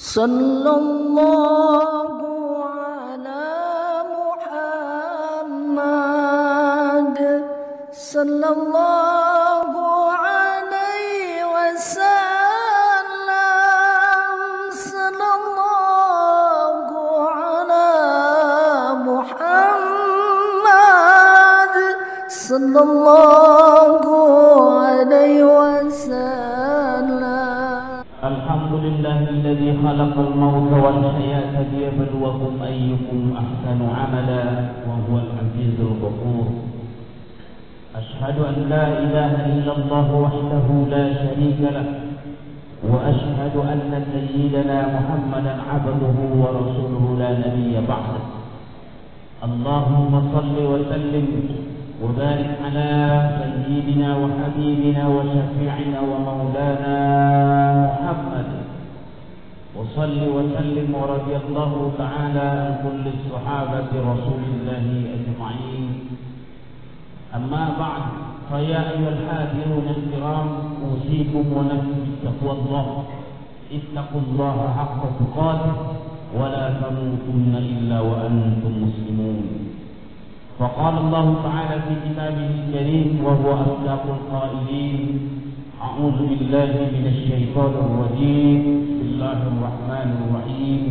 Sallallahu ala Muhammad sallallahu alaihi wasallam. Sallallahu ala Muhammad sallallahu alaihi wasallam. Alhamdulillahilladzi khalaqal mauta wal hayata liyabluwakum ayyukum ahsanu amala wa huwal azizul ghafur. Ashhadu an la ilaha illallah wahdahu la syarika lah wa ashhadu anna sayyidana Muhammadan 'abduhu wa rasuluhu la nabiyya ba'dah. Allahumma shalli wa sallim وبارك على سيدنا وحبيبنا وشفيعنا ومولانا محمد وصل وسلم ورضي الله تعالى عن كل الصحابة رسول الله أجمعين. أما بعد فيا أيها الحاضرون الكرام أوصيكم ونفسي بتقوى الله. اتقوا الله حق تقاته ولا تموتن إلا وأنتم مسلمون. فقال الله تعالى في كتابه الكريم وهو أصدق القائلين: أعوذ بالله من الشيطان الرجيم. بسم الله الرحمن الرحيم.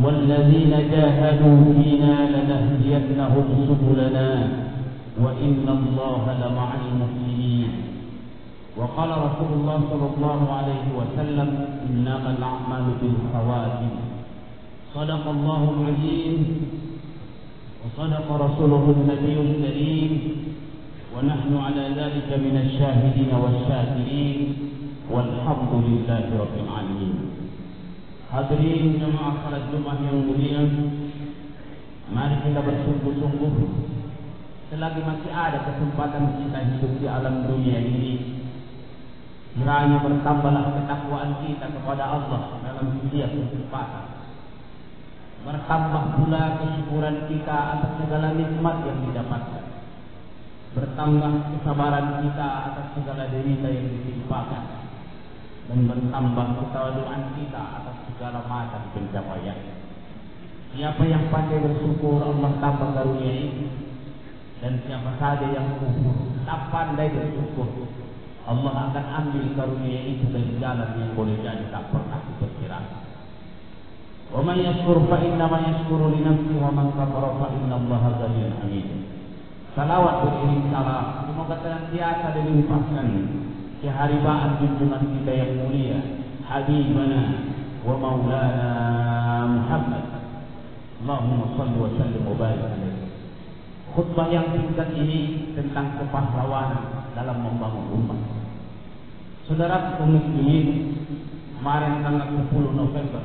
والذين جاهدوا فينا لنهدينهم سبلنا وإن الله لمع المحسنين. وقال رسول الله صلى الله عليه وسلم: إنما الأعمال بالخواتم. صدق الله العظيم وصدق رسوله النبي الكريم ونحن على ذلك من الشاهدين والشاكرين والحمد لله رب العالمين. Hadirin jemaah salat Jumat yang mulia, mari kita bersungguh-sungguh selagi masih ada kesempatan kita hidup di alam dunia ini. Kiranya bertambahlah ketakwaan kita kepada Allah dalam setiap kesempatan. Bertambah pula kesyukuran kita atas segala nikmat yang didapatkan. Bertambah kesabaran kita atas segala derita yang ditimpakan. Dan bertambah ketawaduan kita atas segala macam pencapaian. Siapa yang pandai bersyukur, Allah tambah karunia itu. Dan siapa saja yang kufur, tak pandai bersyukur, Allah akan ambil karunia itu dari jalan yang boleh jadi tak pernah diperkirakan. Wa man yashkur fa inna ma yashkuru li nafsihi wa man kafara fa inna Allaha ghaniyyun hamid. Salawat beriring salam semoga senantiasa dilimpahkan keharibaan junjungan kita yang mulia habibana wa maulana Muhammad. Allahumma shalli wa sallim wa barik alaihi. Khutbah yang singkat ini tentang kepahlawanan dalam membangun umat. Saudara kaum muslimin, kemarin tanggal 10 November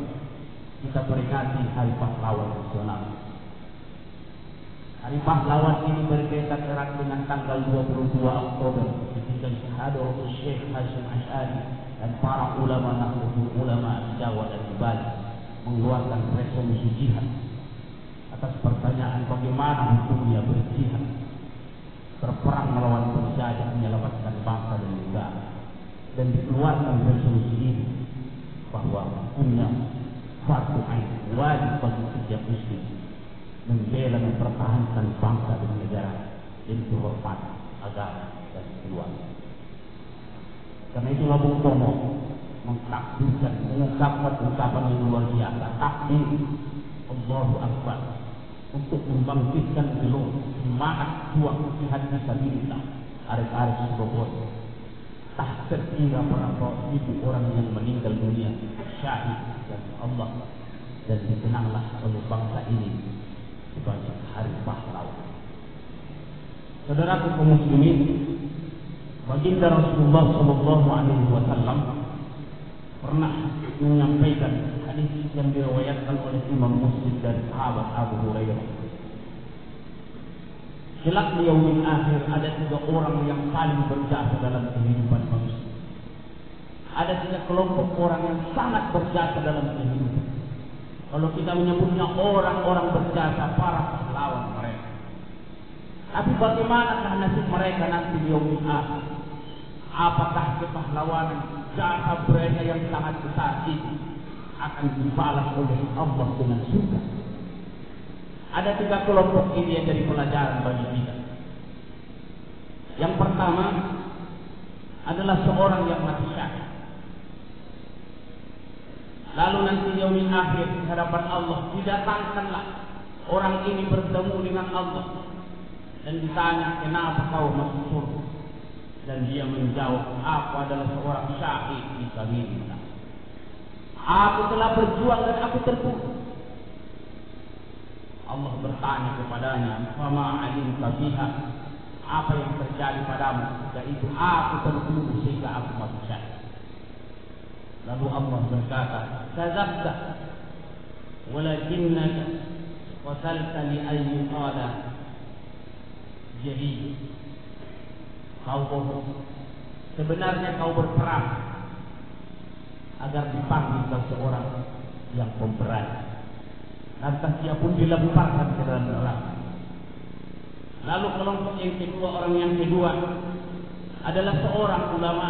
kita peringati Hari Pahlawan Nasional. Hari Pahlawan ini berkaitan erat dengan tanggal 22 Oktober ketika syahadah Syekh Hasyim Asy'ari dan para ulama Nahdlatul Ulama Jawa dan Bali mengeluarkan resolusi jihad atas pertanyaan bagaimana hukumnya berjihad, berperang melawan penjajah menyelamatkan bangsa dan negara. Dan dikeluarkan resolusi ini bahwa hukumnya fardu ain, wajib bagi setiap muslim membela dan mempertahankan bangsa dan negara dan kehormatan agama dan keluarga. Karena itulah Bung Tomo mentakbirkan, mengungkapkan ungkapan yang luar biasa, takbir Allahu Akbar, untuk membangkitkan semangat juang jihad fisabilillah arek-arek Bogor. Tak terkira berapa ribu orang yang meninggal dunia syahid dan Allah, dan dikenanglah oleh bangsa ini sebagai Hari Pahlawan. Saudara kaum muslimin, baginda Rasulullah sallallahu alaihi wasallam pernah menyampaikan hadis yang diriwayatkan oleh Imam Muslim dari sahabat Abu Hurairah. Kelak di yaumil akhir ada 3 orang yang paling berjasa dalam kehidupan manusia. Ada 3 kelompok orang yang sangat berjasa dalam kehidupan. Kalau kita menyebutnya orang-orang berjasa, para pahlawan mereka. Tapi bagaimanakah nasib mereka nanti di yaumil akhir? Apakah kepahlawanan jasa mereka yang sangat besar itu akan dibalas oleh Allah dengan surga. Ada 3 kelompok ini yang jadi pelajaran bagi kita. Yang pertama adalah seorang yang mati syahid. Lalu nanti yaumil akhir di hadapan Allah didatangkanlah orang ini bertemu dengan Allah dan ditanya, kenapa kau masuk surga? Dan dia menjawab, aku adalah seorang syahid fi sabilillah. Aku telah berjuang dan aku terbunuh. Allah bertanya kepadanya, fama alimta fiha, apa yang terjadi padamu? Yaitu aku terbunuh sehingga aku masuk syahid. Lalu Allah berkata, kadzabta walakinnaka qatalta li ayyi qala jadi kau bohong. Sebenarnya kau berperang agar dipanggil seorang yang pemberani. Lantas dia pun dilemparkan ke dalam neraka. Lalu kelompok yang kedua, orang yang kedua adalah seorang ulama.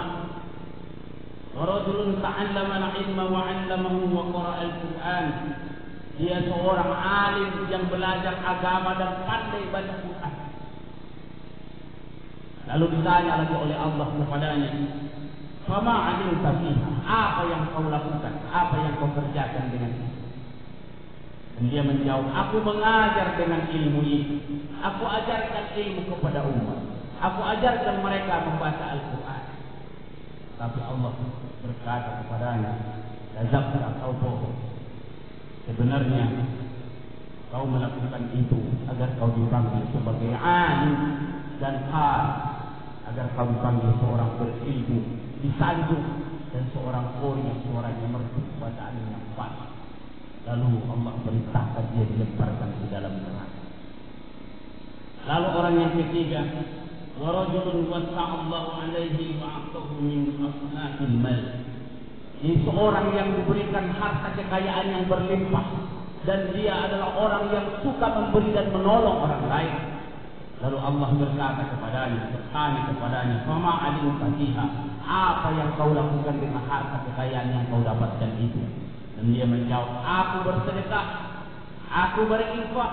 Rajulun ta'allama al-ilma wa 'allamahu wa qara'a al-Qur'an. Dia seorang alim yang belajar agama dan pandai baca Quran. Lalu ditanya lagi oleh Allah kepadanya, fama 'alimta fiha, apa yang kau lakukan, apa yang kau kerjakan dengan itu? Dan dia menjawab, aku mengajar dengan ilmu ini. Aku ajarkan ilmu kepada umat. Aku ajarkan mereka membaca Al-Quran. Tapi Allah berkata kepadanya, kadzabta, kau bohong. Sebenarnya kau melakukan itu agar kau dipanggil sebagai alim dan qari, agar kau dipanggil seorang berilmu, disanjung, dan seorang qari yang suaranya merdu, bacaan yang fasih. Lalu Allah perintahkan dia dilemparkan ke dalam neraka. Lalu orang yang ketiga, wa rajulun wasa'allahu alaihi wa a'tahu min asna'il mal. Ini seorang yang diberikan harta kekayaan yang berlimpah dan dia adalah orang yang suka memberi dan menolong orang lain. Lalu Allah berkata kepadanya, bertanya kepadanya, fama alimta fiha, apa yang kau lakukan dengan harta kekayaan yang kau dapatkan itu? Dan dia menjawab, aku bersedekah, aku berinfak,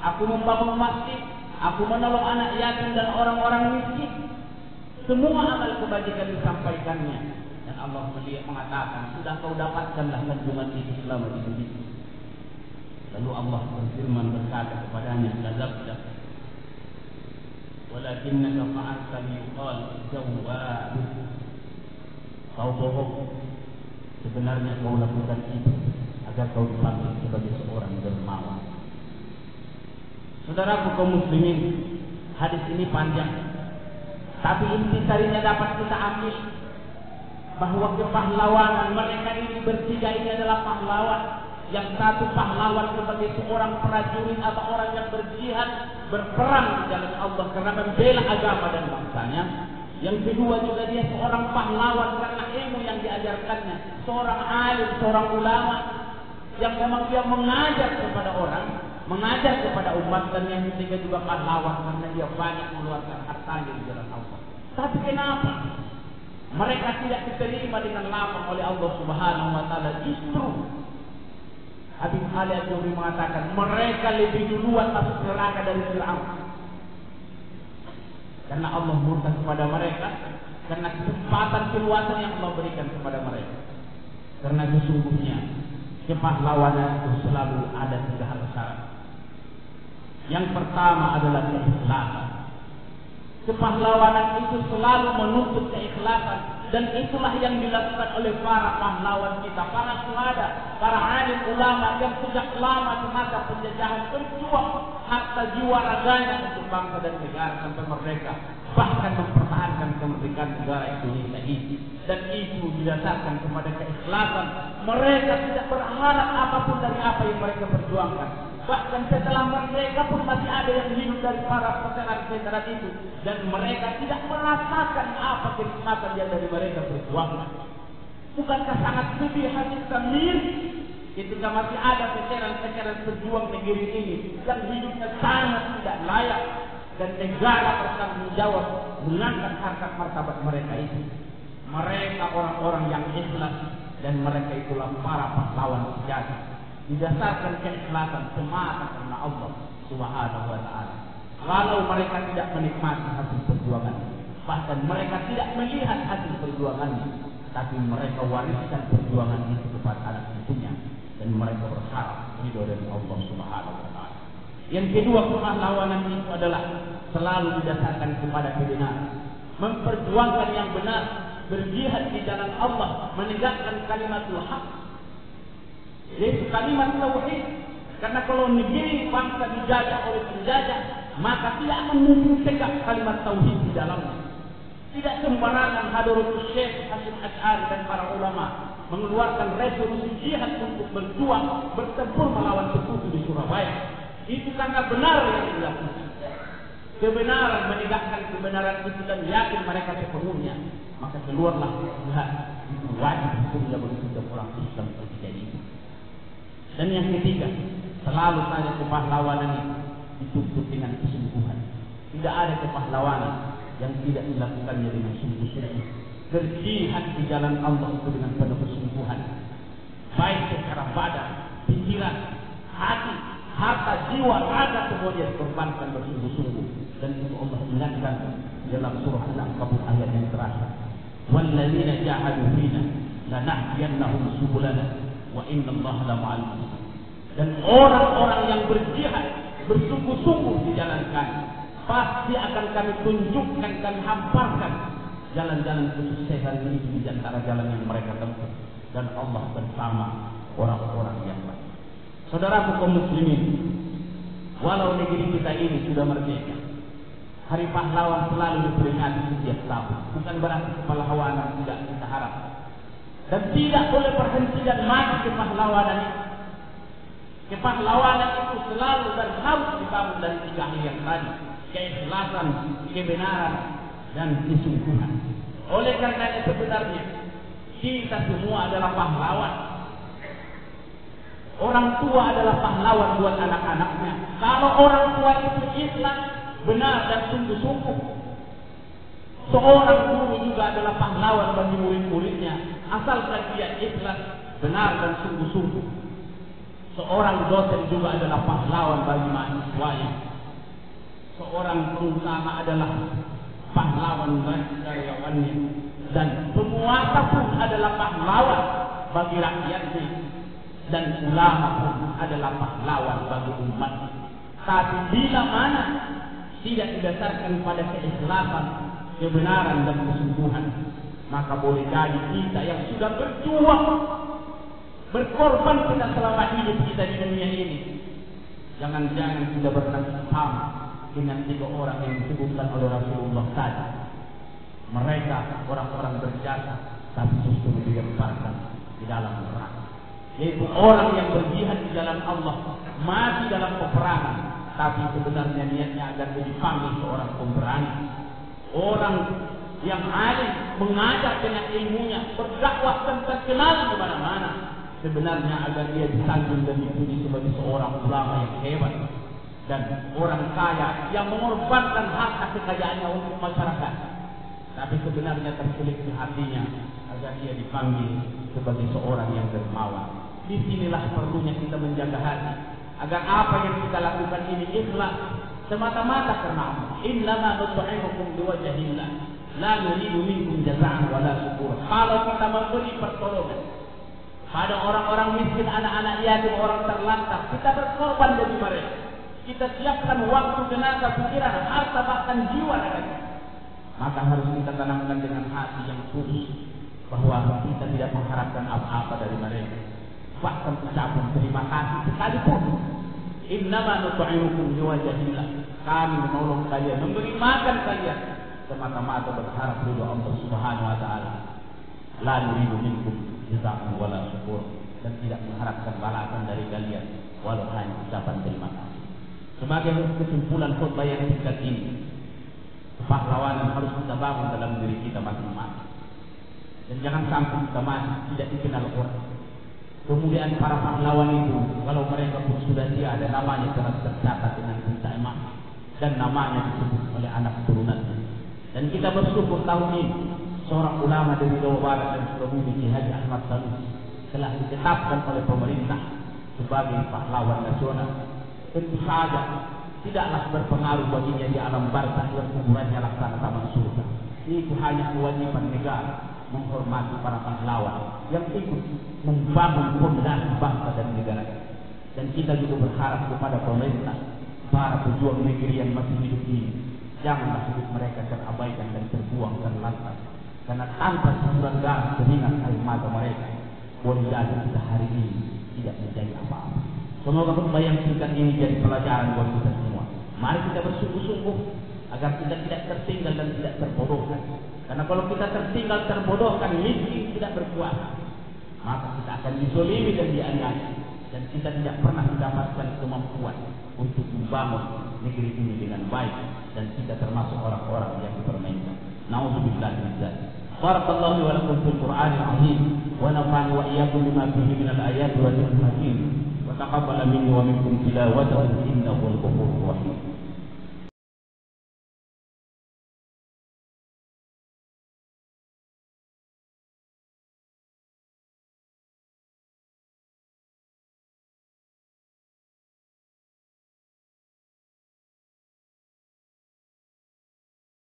aku membangun masjid, aku menolong anak yatim dan orang-orang miskin. Semua amal kebajikan disampaikannya. Dan Allah mengatakan, sudah kau dapatkanlah kandungan itu selama di dunia. Lalu Allah berfirman berkata kepadanya, kadzabta walakinnaka fa'alta liyuqal jawwab. Kau bohong. Sebenarnya kau lakukan itu agar kau dipanggil sebagai seorang dermawan. Saudaraku kaum muslimin, hadis ini panjang, tapi intisarinya dapat kita ambil bahwa kepahlawanan mereka ini bertiga ini adalah pahlawan. Yang satu pahlawan sebagai seorang prajurit atau orang yang berjihad, berperang di jalan Allah karena membela agama dan bangsanya. Yang kedua juga dia seorang pahlawan karena ilmu yang diajarkannya, seorang alim, seorang ulama yang memang dia mengajar kepada orang, mengajar kepada umat. Dan yang ketiga juga pahlawan karena dia banyak mengeluarkan hartanya di jalan Allah. Tapi kenapa mereka tidak diterima dengan lapang oleh Allah Subhanahu wa taala? Justru Habib Ali Al-Jawri mengatakan mereka lebih duluan masuk neraka dari Fir'aun. Karena Allah murka kepada mereka, karena kesempatan keluasan yang Allah berikan kepada mereka. Karena sesungguhnya kepahlawanan itu selalu ada 3 hal syarat. Yang pertama adalah keikhlasan. Kepahlawanan itu selalu menuntut keikhlasan. Dan itulah yang dilakukan oleh para pahlawan kita, para syuhada, para alim ulama yang sejak lama semasa penjajahan berjuang harta jiwa raganya untuk bangsa dan negara sampai merdeka, bahkan mempertahankan kemerdekaan negara Indonesia ini. Dan itu didasarkan kepada keikhlasan. Mereka tidak berharap apapun dari apa yang mereka perjuangkan. Bahkan setelah mereka pun masih ada yang hidup dari para veteran-veteran itu. Dan mereka tidak merasakan apa kenikmatan yang dari mereka berjuang. Bukankah sangat sedih hati sendiri ketika masih ada veteran-veteran berjuang negeri ini yang hidupnya sangat tidak layak. Dan negara bertanggung jawab mengangkat harkat martabat mereka itu. Mereka orang-orang yang ikhlas dan mereka itulah para pahlawan sejati, didasarkan keikhlasan semata karena Allah Subhanahu wa taala. Walau mereka tidak menikmati hasil perjuangan, bahkan mereka tidak melihat hasil perjuangannya, tapi mereka wariskan perjuangan itu kepada anak cucunya, dan mereka berharap ridho dari Allah Subhanahu wa taala. Yang kedua, kepahlawanan itu adalah selalu didasarkan kepada kebenaran, memperjuangkan yang benar, berjihad di jalan Allah, menegakkan kalimatul haq, yaitu kalimat tauhid. Karena kalau negeri bangsa dijajah oleh penjajah, maka tidak akan mungkin tegak kalimat tauhid di dalamnya. Tidak sembarangan Hadratus Syekh Hasyim Asy'ari dan para ulama mengeluarkan resolusi jihad untuk berjuang, bertempur melawan sekutu di Surabaya. Itu karena benar yang dilakukan. Kebenaran, menegakkan kebenaran itu dan yakin mereka sepenuhnya. Maka keluarlah jihad. Itu wajib hukumnya bagi setiap orang Islam ketika itu. Dan yang ketiga, selalu saja kepahlawanan itu dituntut dengan kesungguhan. Tidak ada kepahlawanan yang tidak dilakukannya dengan sungguh-sungguh. Berjihad di jalan Allah itu dengan penuh kesungguhan, baik secara badan, pikiran, hati, harta, jiwa, raga, semuanya dikorbankan bersungguh-sungguh. Dan itu Allah ingatkan dalam surah Al-Ankabut ayat yang terakhir, walladzina jahadu fina lanahdiyannahum subulana wa innallaha lama'al muhsinin. Dan orang-orang yang berjihad bersungguh-sungguh di jalan kami, pasti akan kami tunjukkan, kami hamparkan jalan-jalan kesuksesan ini di antara jalan yang mereka tempuh. Dan Allah bersama orang-orang yang baik. Saudaraku kaum muslimin, walau negeri kita ini sudah merdeka, Hari Pahlawan selalu diperingati setiap tahun. Bukan berarti kepahlawanan tidak kita harap, dan tidak boleh berhenti dan mati kepahlawanan itu. Kepahlawanan itu selalu dan harus dibangun dari tiga hal yang tadi: keikhlasan, kebenaran, dan kesungguhan. Oleh karena sebenarnya kita semua adalah pahlawan. Orang tua adalah pahlawan buat anak-anaknya. Kalau orang tua itu ikhlas, benar dan sungguh-sungguh, seorang guru juga adalah pahlawan bagi murid-muridnya, asalkan dia ikhlas, benar dan sungguh-sungguh. Seorang dosen juga adalah pahlawan bagi mahasiswanya. Seorang pengusaha adalah pahlawan bagi karyawannya, dan penguasa pun adalah pahlawan bagi rakyatnya, dan ulama pun adalah pahlawan bagi umat. Tapi bila mana tidak didasarkan pada keikhlasan, kebenaran dan kesungguhan, maka boleh jadi kita yang sudah berjuang, berkorban kita selama hidup kita di dunia ini, jangan-jangan sudah bernasib sama dengan tiga orang yang disebutkan oleh Rasulullah tadi. Mereka orang-orang berjasa, tapi justru dilemparkan di dalam neraka. Yaitu orang yang berjihad di jalan Allah, mati dalam peperangan, tapi sebenarnya niatnya agar dipanggil seorang pemberani. Orang yang alim, mengajar dengan ilmunya, berdakwah dan terkenal di mana-mana, sebenarnya agar dia disanjung dan dipuji sebagai seorang ulama yang hebat. Dan orang kaya yang mengorbankan harta kekayaannya untuk masyarakat, tapi sebenarnya terselip di hatinya agar dia dipanggil sebagai seorang yang dermawan. Disinilah perlunya kita menjaga hati, agar apa yang kita lakukan ini ikhlas, semata-mata karena Allah. Innama nut'imukum liwajhillah, la nuridu minkum jazaa'an wala syukur. Kalau kita memberi pertolongan pada orang-orang miskin, anak-anak yatim, orang terlantar, kita berkorban bagi mereka. Kita siapkan waktu, tenaga, pikiran, harta, bahkan jiwa kita. Maka harus kita tanamkan dengan hati yang tulus bahwa kita tidak mengharapkan apa-apa dari mereka, bahkan ucapan terima kasih sekalipun. Innama nut'imukum liwajhillah, kami menolong kalian, memberi makan kalian semata-mata berharap ridho Allah Subhanahu wa taala. La nuridu minkum jazaa'an wala syukur, dan tidak mengharapkan balasan dari kalian walau hanya ucapan terima kasih. Sebagai kesimpulan khutbah yang singkat ini, kepahlawanan harus kita bangun dalam diri kita masing-masing, dan jangan sampai kita mati tidak dikenal orang. Kemudian para pahlawan itu, kalau mereka pun sudah tiada, namanya telah tercatat dengan tinta emas, dan namanya disebut oleh anak turunannya. Dan kita bersyukur tahun ini seorang ulama dari Jawa Barat dan Sukabumi, Ki Haji Ahmad Sanusi, telah ditetapkan oleh pemerintah sebagai pahlawan nasional. Tentu saja tidaklah berpengaruh baginya di alam barzakh yang kuburannya laksana taman surga. Itu hanya kewajiban negara menghormati para pahlawan yang ikut membangun pondasi bangsa dan negara. Dan kita juga berharap kepada pemerintah, para pejuang negeri yang masih hidup ini, janganlah hidup mereka terabaikan dan terbuang terlantar. Karena tanpa semburan darah, keringat air mata mereka, boleh jadi kita hari ini tidak menjadi apa-apa. Semoga khutbah yang singkat ini jadi pelajaran buat kita semua. Mari kita bersungguh-sungguh agar kita tidak tertinggal dan tidak terbodohkan. Karena kalau kita tertinggal, terbodohkan, miskin, tidak berkuasa, maka kita akan dizolimi dan dianiaya. Dan kita tidak pernah mendapatkan kemampuan untuk membangun negeri ini dengan baik. Dan kita termasuk orang-orang yang dipermainkan. Na'udzubillah min dzalik. Barakallahu wa lakum fil Qur'anil 'azim wa nafa'ani wa iyyakum bima fihi minal ayati wa dzikril hakim. Wa taqabbal minni wa minkum tilawatahu innahu al-ghafurur rahim.